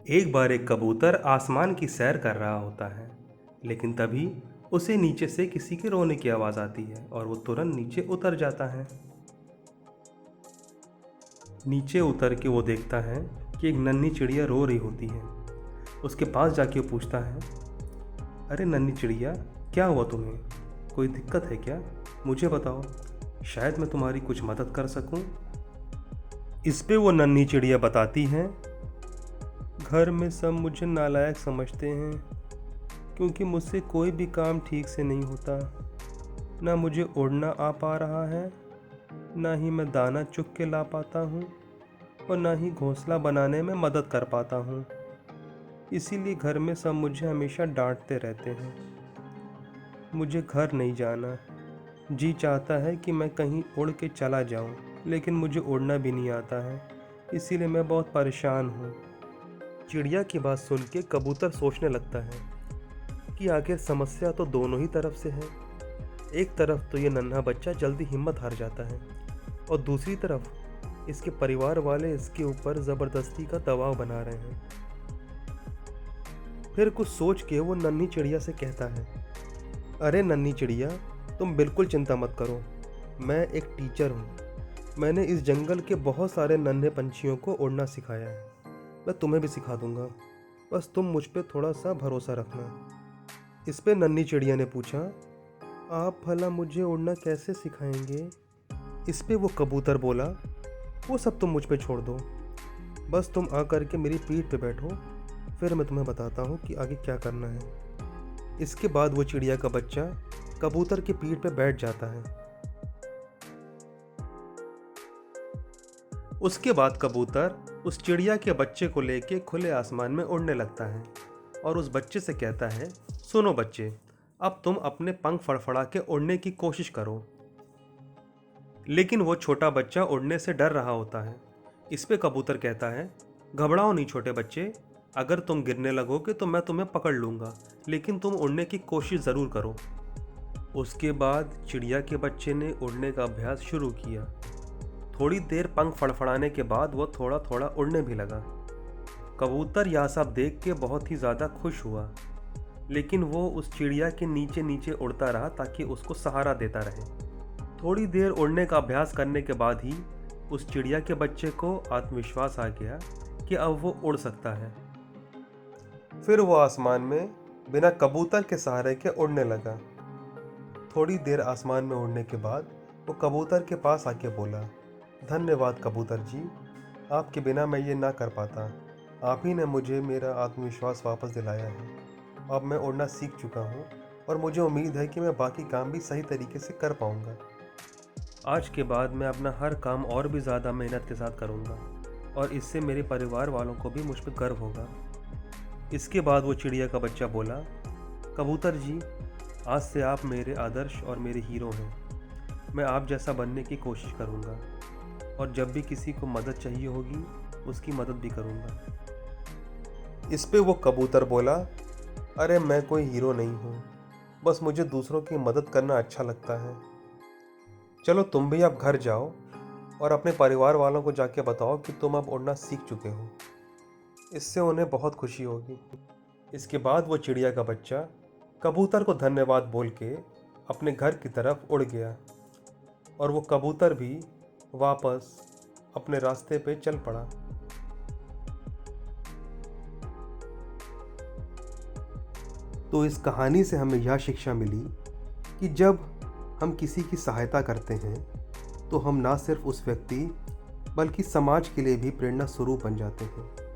एक बार एक कबूतर आसमान की सैर कर रहा होता है, लेकिन तभी उसे नीचे से किसी के रोने की आवाज़ आती है और वो तुरंत नीचे उतर जाता है। नीचे उतर के वो देखता है कि एक नन्ही चिड़िया रो रही होती है। उसके पास जाके वो पूछता है, अरे नन्ही चिड़िया, क्या हुआ तुम्हें? कोई दिक्कत है क्या? मुझे बताओ, शायद मैं तुम्हारी कुछ मदद कर सकूं। इस पे वो नन्ही चिड़िया बताती है, घर में सब मुझे नालायक समझते हैं क्योंकि मुझसे कोई भी काम ठीक से नहीं होता। ना मुझे उड़ना आ पा रहा है, ना ही मैं दाना चुग के ला पाता हूँ और ना ही घोंसला बनाने में मदद कर पाता हूँ। इसीलिए घर में सब मुझे हमेशा डांटते रहते हैं। मुझे घर नहीं जाना, जी चाहता है कि मैं कहीं उड़ के चला जाऊँ, लेकिन मुझे उड़ना भी नहीं आता है, इसीलिए मैं बहुत परेशान हूँ। चिड़िया की बात सुन के कबूतर सोचने लगता है कि आखिर समस्या तो दोनों ही तरफ से है। एक तरफ तो ये नन्हा बच्चा जल्दी हिम्मत हार जाता है और दूसरी तरफ इसके परिवार वाले इसके ऊपर ज़बरदस्ती का दबाव बना रहे हैं। फिर कुछ सोच के वो नन्ही चिड़िया से कहता है, अरे नन्ही चिड़िया, तुम बिल्कुल चिंता मत करो। मैं एक टीचर हूँ। मैंने इस जंगल के बहुत सारे नन्हे पंछियों को उड़ना सिखाया है। मैं तुम्हें भी सिखा दूंगा, बस तुम मुझ पे थोड़ा सा भरोसा रखना। इस पे नन्ही चिड़िया ने पूछा, आप भला मुझे उड़ना कैसे सिखाएंगे? इस पे वो कबूतर बोला, वो सब तुम मुझ पे छोड़ दो, बस तुम आ कर के मेरी पीठ पे बैठो, फिर मैं तुम्हें बताता हूँ कि आगे क्या करना है। इसके बाद वो चिड़िया का बच्चा कबूतर की पीठ पे बैठ जाता है। उसके बाद कबूतर उस चिड़िया के बच्चे को लेके खुले आसमान में उड़ने लगता है और उस बच्चे से कहता है, सुनो बच्चे, अब तुम अपने पंख फड़फड़ा के उड़ने की कोशिश करो। लेकिन वो छोटा बच्चा उड़ने से डर रहा होता है। इस पे कबूतर कहता है, घबराओ नहीं छोटे बच्चे, अगर तुम गिरने लगोगे तो मैं तुम्हें पकड़ लूँगा, लेकिन तुम उड़ने की कोशिश ज़रूर करो। उसके बाद चिड़िया के बच्चे ने उड़ने का अभ्यास शुरू किया। थोड़ी देर पंख फड़फड़ाने के बाद वो थोड़ा थोड़ा उड़ने भी लगा। कबूतर यह सब देख के बहुत ही ज़्यादा खुश हुआ, लेकिन वो उस चिड़िया के नीचे नीचे उड़ता रहा ताकि उसको सहारा देता रहे। थोड़ी देर उड़ने का अभ्यास करने के बाद ही उस चिड़िया के बच्चे को आत्मविश्वास आ गया कि अब वो उड़ सकता है। फिर वो आसमान में बिना कबूतर के सहारे के उड़ने लगा। थोड़ी देर आसमान में उड़ने के बाद वो कबूतर के पास आके बोला, धन्यवाद कबूतर जी, आपके बिना मैं ये ना कर पाता। आप ही ने मुझे मेरा आत्मविश्वास वापस दिलाया है। अब मैं उड़ना सीख चुका हूँ और मुझे उम्मीद है कि मैं बाकी काम भी सही तरीके से कर पाऊँगा। आज के बाद मैं अपना हर काम और भी ज़्यादा मेहनत के साथ करूँगा और इससे मेरे परिवार वालों को भी मुझ पर गर्व होगा। इसके बाद वो चिड़िया का बच्चा बोला, कबूतर जी, आज से आप मेरे आदर्श और मेरे हीरो हैं। मैं आप जैसा बनने की कोशिश करूँगा और जब भी किसी को मदद चाहिए होगी उसकी मदद भी करूँगा। इस पे वो कबूतर बोला, अरे मैं कोई हीरो नहीं हूँ, बस मुझे दूसरों की मदद करना अच्छा लगता है। चलो तुम भी अब घर जाओ और अपने परिवार वालों को जाके बताओ कि तुम अब उड़ना सीख चुके हो। इससे उन्हें बहुत खुशी होगी। इसके बाद वो चिड़िया का बच्चा कबूतर को धन्यवाद बोल के अपने घर की तरफ उड़ गया और वो कबूतर भी वापस अपने रास्ते पे चल पड़ा। तो इस कहानी से हमें यह शिक्षा मिली कि जब हम किसी की सहायता करते हैं तो हम ना सिर्फ उस व्यक्ति बल्कि समाज के लिए भी प्रेरणा स्वरूप बन जाते हैं।